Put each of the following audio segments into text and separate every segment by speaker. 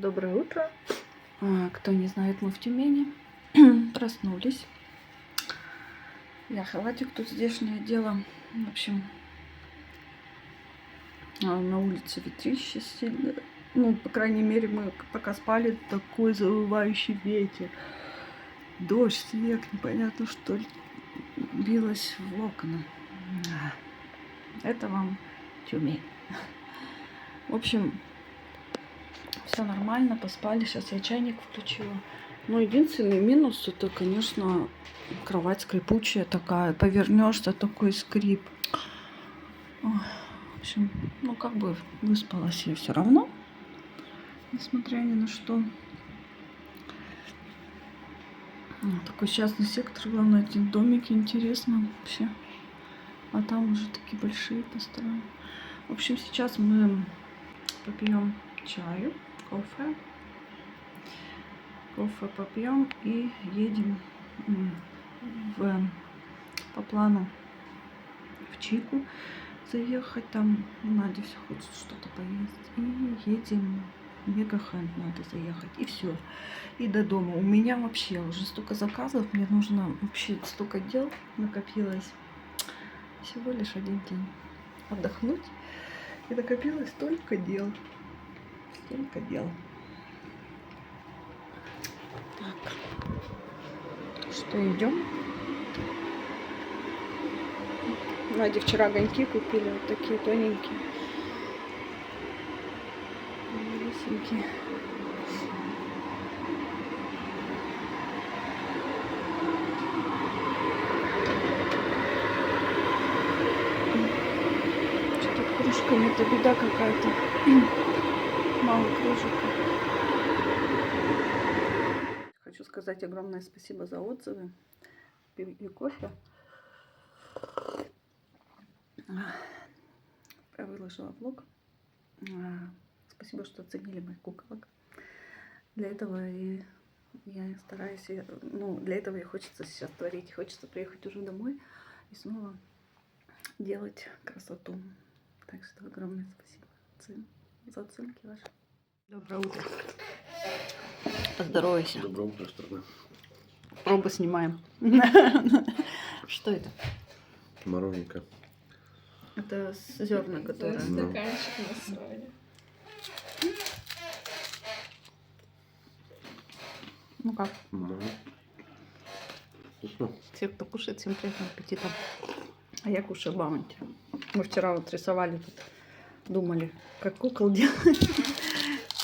Speaker 1: Доброе утро. Кто не знает, мы в Тюмени. Проснулись. Я халатик тут здешнее дело. В общем, на улице ветрище сильно. Ну, по крайней мере, мы пока спали, такой завывающий ветер. Дождь, снег, непонятно что ли, билось в окна. Это вам Тюмень. В общем, все нормально, поспали. Сейчас я чайник включила. Но единственный минус — это, конечно, кровать скрипучая такая. Повернешься, такой скрип. Ой, в общем, ну как бы выспалась я все равно, несмотря ни на что. Такой частный сектор, главное, эти домики, интересно вообще. А там уже такие большие построены. В общем, сейчас мы попьем чаю, кофе. Кофе попьем и едем по плану в Чику заехать. Там Надя все хочет что-то поесть. И едем в Мегахенд, надо заехать. И все. И до дома. У меня вообще уже столько заказов. Мне нужно вообще столько дел накопилось. Всего лишь один день отдохнуть. И накопилось столько дел. Столько дел. Так. Что, идем? Наде вчера огоньки купили. Вот такие тоненькие. Малюсенькие. Что-то кружками, это беда какая-то. Мало кружек. Хочу сказать огромное спасибо за отзывы и кофе. Я выложила влог. Спасибо, что оценили моих куколок. Для этого и я стараюсь, ну, для этого и хочется сейчас творить. Хочется приехать уже домой и снова делать красоту. Так что огромное спасибо за оценки ваши. Доброе утро. Поздоровайся.
Speaker 2: Доброе утро, страна.
Speaker 1: Оба снимаем. Что это?
Speaker 2: Мороженка.
Speaker 1: Это зерна, которые...
Speaker 3: Стаканчик настроили.
Speaker 1: Ну как?
Speaker 2: Вкусно.
Speaker 1: Все, кто кушает, всем приятного аппетита. А я кушаю баунти. Мы вчера вот рисовали тут, думали, как кукол делать,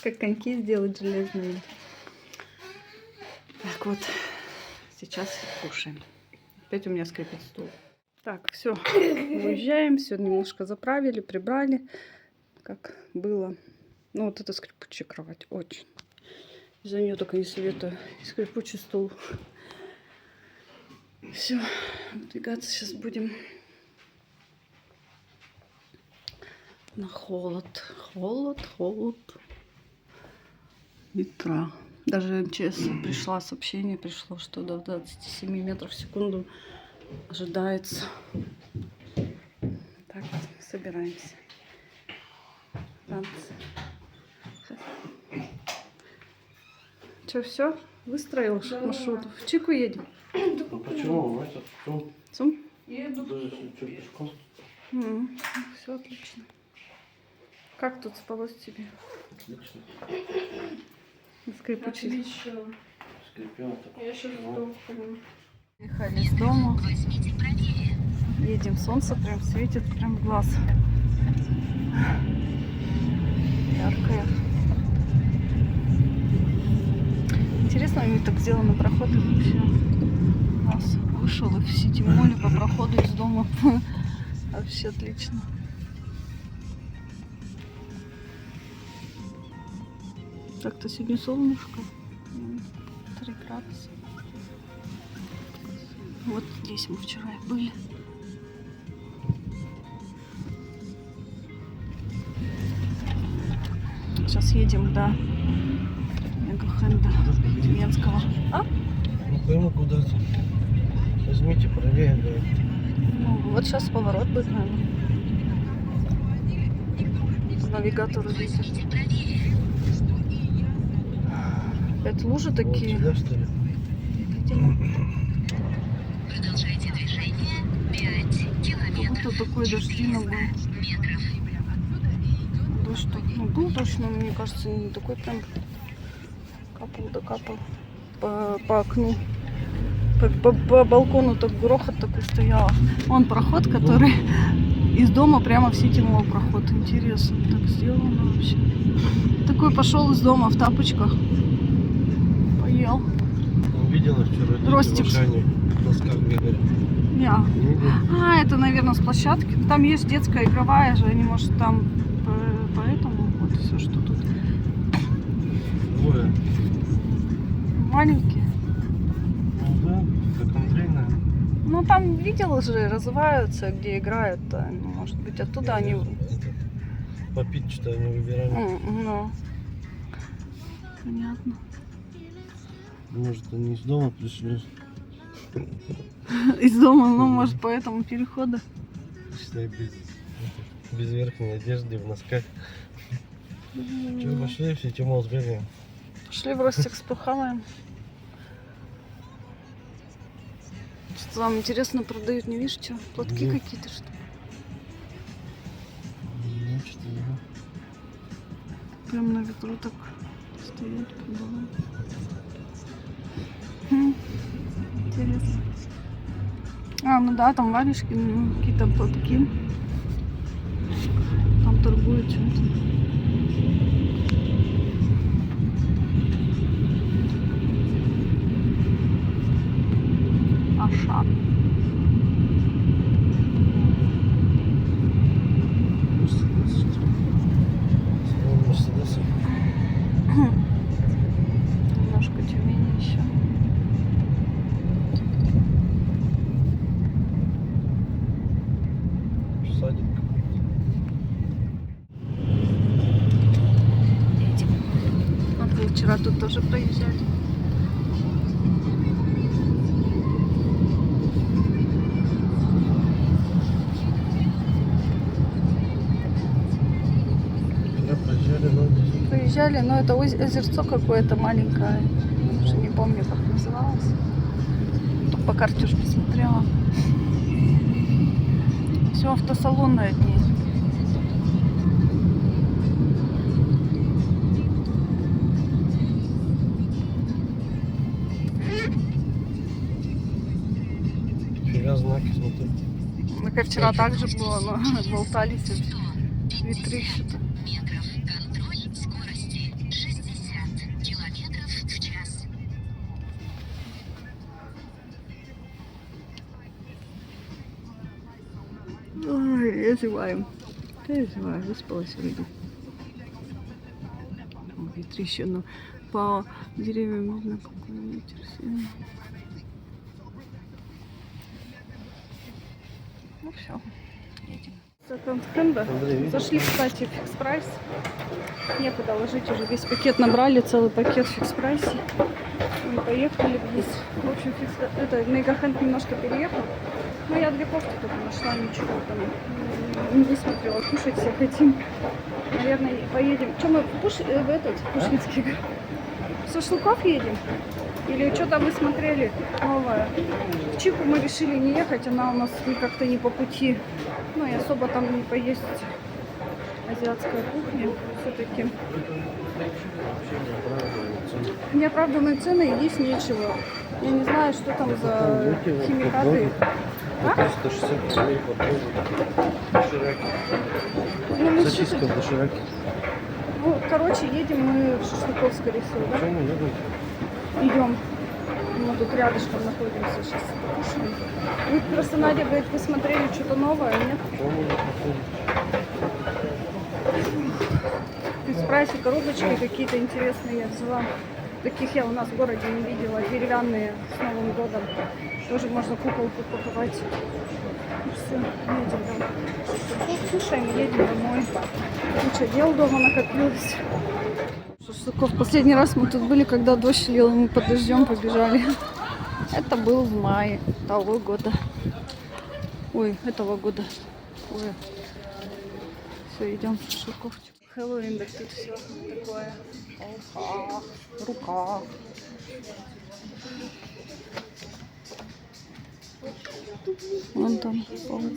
Speaker 1: как коньки сделать железными. Так вот, сейчас кушаем. Опять у меня скрипит стул. Так, все, уезжаем. Все немножко заправили, прибрали, как было. Ну, вот эта скрипучая кровать, очень. За нее только не советую. Скрипучий стул. Все, двигаться сейчас будем на холод. Холод. Ветра. Даже МЧС сообщение пришло, что до 27 метров в секунду ожидается. Так вот, собираемся. Танцы. Что, все? Выстроил маршрут? В Чику едем?
Speaker 2: Почему? Это
Speaker 1: ЦУМ?
Speaker 2: пешком.
Speaker 1: Все отлично. Как тут спалось тебе?
Speaker 2: Отлично.
Speaker 1: Скрипучий.
Speaker 3: Отлично.
Speaker 2: Скрипело так.
Speaker 3: Я сейчас жду.
Speaker 1: Ехали из дома. Едем, солнце прям светит, прям в глаз. Яркое. Интересно, у них так сделаны проходы вообще. У нас вышел и в Сити-моле по проходу из дома. Вообще отлично. Так-то сегодня солнышко. 3 градуса. Вот здесь мы вчера и были. Сейчас едем до Мегахенда Тюменского. А?
Speaker 2: Ну пойму куда-то. Возьмите правее, говорит.
Speaker 1: Ну, вот сейчас поворот будет, наверное. Навигатор видит. Опять лужи
Speaker 2: Вот
Speaker 1: такие.
Speaker 2: сюда, что ли?
Speaker 1: Как будто такой дождина был. Дождь, ну, был дождь, но мне кажется, не такой прям капал да капал по окну. По балкону так грохот такой стоял. Вон проход, который из дома прямо в Сити Молл проход. Интересно, так сделано вообще. Такой пошел из дома в тапочках. Поел.
Speaker 2: Видела вчера дети
Speaker 1: Ростикс.
Speaker 2: в Ашане в носках бегали.
Speaker 1: Я.
Speaker 2: Не видела?
Speaker 1: А, это, наверное, с площадки. Там есть детская игровая же, они, может, там поэтому вот все, что тут.
Speaker 2: Двое.
Speaker 1: Маленькие.
Speaker 2: Ну да, как Андрей, наверное.
Speaker 1: Ну, там, видела же, развиваются, где играют-то. Ну, может быть, оттуда они...
Speaker 2: Попить что-то они выбирали.
Speaker 1: Ну, понятно.
Speaker 2: Может, они из дома пришли.
Speaker 1: Из дома, ну, может, по этому переходу.
Speaker 2: Считай, без верхней одежды, в носках. Че, пошли в Сити Молл сбегаем?
Speaker 1: Пошли в Ростикс похаваем. Что там интересно продают, не видишь, что? Платки
Speaker 2: Где?
Speaker 1: какие-то, что ли?
Speaker 2: Ну, что ли.
Speaker 1: Прям на ветру так стоять, продавать. Интересно. А, ну да, там варежки, ну, какие-то платки. Там торгуют чем-то. Аша.
Speaker 2: Мерседес.
Speaker 1: Немножко Тюмени еще.
Speaker 2: Садик.
Speaker 1: Едем. Вот мы вчера тут тоже проезжали.
Speaker 2: Вчера проезжали, но
Speaker 1: Проезжали, но это озерцо какое-то маленькое. Уже не помню, как называлось. Тут по карте уж посмотрела. Все автосалонные одни.
Speaker 2: вчера знаки смотрю.
Speaker 1: Ну, как вчера так же было, но болтались и все. Ветрища-то. Ой, я зеваю. Я зеваю, выспалась вроде. Ветрище, но по деревьям видно, какой ветер сильный. Ну все, едем. Секонд-хенда. Зашли, кстати, в Фикс Прайс. Некуда ложить, уже весь пакет набрали, целый пакет в Фикс Прайсе. Мы поехали вниз. В общем, это Мегахенд немножко переехал. Но я две кофты только нашла, ничего там не высмотрела. Кушать все хотим. Наверное, поедем. Что мы в этот Пушкинский? В Шашлыков едем? Или что там вы смотрели новое? В Чику мы решили не ехать, она у нас как-то не по пути. Ну и особо там не поесть. Азиатская кухня все-таки. Неоправданные цены, и есть нечего. Я не знаю, что там за химикаты. А?
Speaker 2: 160 рублей дошираки.
Speaker 1: Ну, мы
Speaker 2: Сосиска в дошираке.
Speaker 1: Ну, короче, едем мы в Шашлыков, скорее всего, да?
Speaker 2: Почему не будет?
Speaker 1: Идем. Мы тут рядышком находимся, сейчас покушаем. Вы просто, Надя говорит, вы смотрели что-то новое, нет?
Speaker 2: Почему не подходит?
Speaker 1: В прайсе коробочки какие-то интересные я взяла. Таких я у нас в городе не видела. Деревянные с Новым годом. Тоже можно куколку паковать. Все, едем домой. Кушаем, едем домой. Куча дел дома накопилось. Шашлыков. Последний раз мы тут были, когда дождь лил, мы под дождем побежали. Это был в мае того года. Ой, этого года. Ой. Все, идем в Шашлыковчик. Хэллоуин, так тут все такое. Опа, в руках. Вон там паук.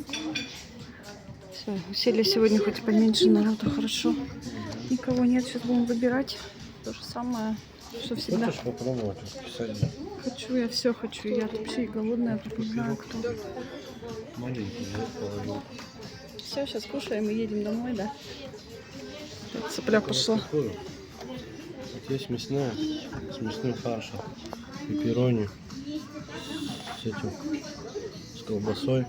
Speaker 1: Все, сели сегодня хоть поменьше народу, хорошо. Никого нет, сейчас будем выбирать. То же самое, что всегда.
Speaker 2: Хочешь попробовать расписать?
Speaker 1: Хочу, я все хочу. Я вообще и голодная, тут не знаю кто.
Speaker 2: Маленький, да, половинку.
Speaker 1: Все, сейчас кушаем и едем домой, да? Цыпля пошла.
Speaker 2: Какую? Вот есть мясная, с мясным фаршем, пепперони, с этим, с колбасой.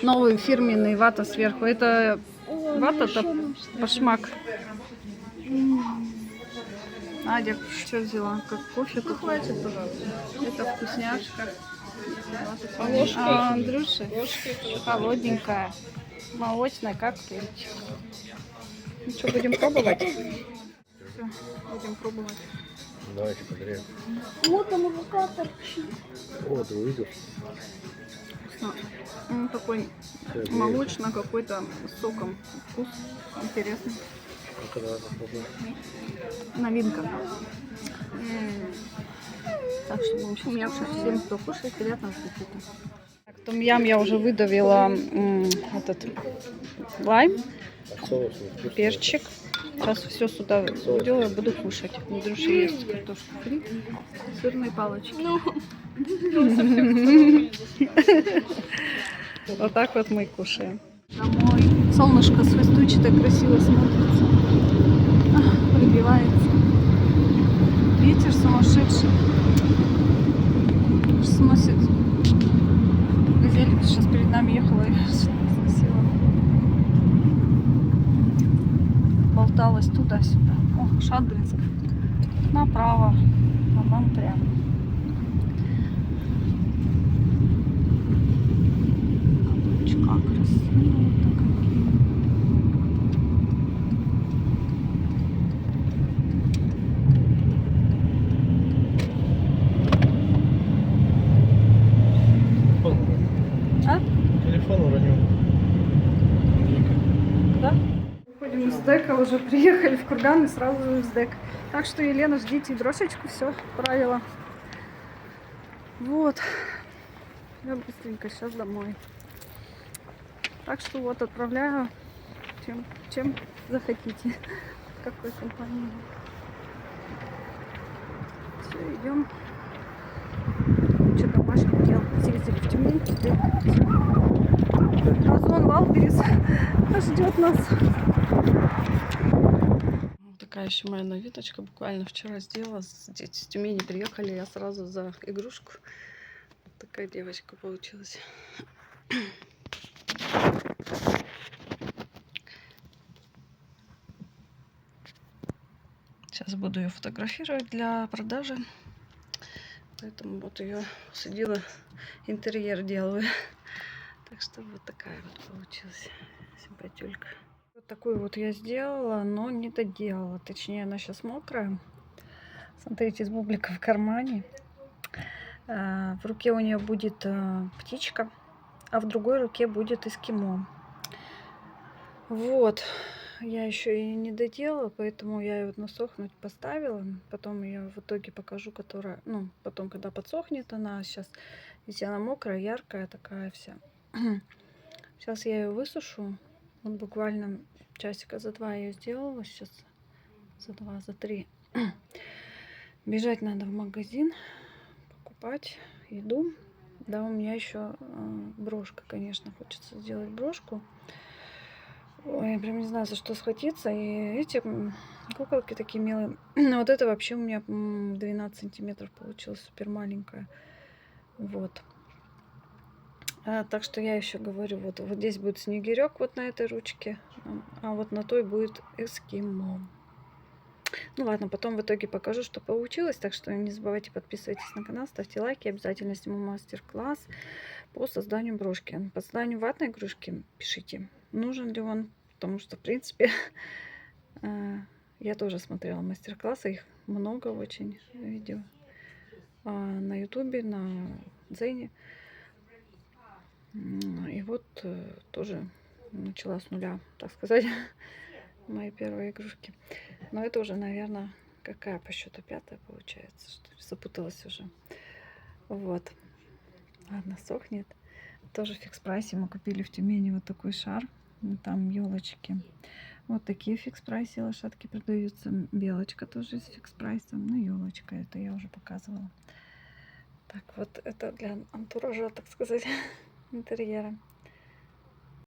Speaker 1: Новый фирменный вата сверху. Это вата-то башмак. Надя, что взяла? Как кофе? Хватит, пожалуйста. Это вкусняшка. А Андрюши холодненькая, молочная, как перчик. Ну что, будем пробовать? Все, будем пробовать.
Speaker 2: Давайте погреем.
Speaker 3: Вот там рука торчит.
Speaker 2: О, ты увидел?
Speaker 1: Вкусно. Ну, такой молочно какой-то с соком. Вкус интересный.
Speaker 2: Ну-ка, давай попробуем.
Speaker 1: Новинка. Так что будем сейчас кушать. Всем, кто кушает, приятного аппетита. Так, том-ям я уже выдавила этот лайм,
Speaker 2: А соус невкусный.
Speaker 1: перчик. Сейчас все сюда делаю, буду кушать. Андрюша есть картошку фри, сырные палочки. Вот так вот мы и кушаем. Домой. Солнышко свистучее, красиво смотрится. Пробивается. Ветер сумасшедший. Сносит. Газель сейчас перед нами ехала и сносила. Болталась туда-сюда. О, Шадринск. Направо, а нам прямо. Облачка красивые-то какие. А?
Speaker 2: Телефон уронил.
Speaker 1: Да? Уходим из дека, уже приехали в Курган и сразу же из дека. Так что, Елена, ждите дрошечку, все, правила. Вот. Я быстренько сейчас домой. Так что вот отправляю, чем захотите. Какой компании. Все, идем. Куча домашних дел. Съездили в Тюмень. Озон Валберес ждет нас. Вот такая еще моя новиночка. Буквально вчера сделала. Здесь с Тюмени приехали. Я сразу за игрушку. Вот такая девочка получилась. Сейчас буду ее фотографировать для продажи. Поэтому вот ее сидела, интерьер делаю. Так что вот такая вот получилась симпатюлька. Вот такую вот я сделала, но не доделала. Точнее, она сейчас мокрая. Смотрите, с бублика в кармане. В руке у нее будет птичка, а в другой руке будет эскимо. Вот. Я еще и не доделала, поэтому я ее насохнуть поставила. Потом я в итоге покажу, которая, ну, потом, когда подсохнет она. Сейчас, если она мокрая, яркая такая вся. Сейчас я ее высушу. Вот буквально часика за 2 я ее сделала. Сейчас за 2, за 3. Бежать надо в магазин, покупать еду. Да, у меня еще брошка, конечно, хочется сделать брошку. Ой, я прям не знаю, за что схватиться. И эти куколки такие милые. Вот это вообще у меня 12 сантиметров получилось, супер маленькая. Вот. Так что я еще говорю, вот здесь будет снегирек вот на этой ручке, а вот на той будет эскимо. Ну ладно, потом в итоге покажу, что получилось. Так что не забывайте подписывайтесь на канал, ставьте лайки. Обязательно сниму мастер-класс по созданию брошки. По созданию ватной игрушки пишите, нужен ли он. Потому что, в принципе, я тоже смотрела мастер-классы. Их много очень видео. На ютубе, на Дзене. И вот тоже начала с нуля, так сказать. мои первые игрушки. Но это уже, наверное, какая по счету 5-я получается, что ли, запуталась уже. Вот. Ладно, сохнет. Тоже в фикс-прайсе мы купили в Тюмени вот такой шар. Там елочки. Вот такие в фикс-прайсе лошадки продаются. Белочка тоже из фикс-прайса. Ну, елочка, это я уже показывала. Так, вот это для антуража, так сказать, интерьера.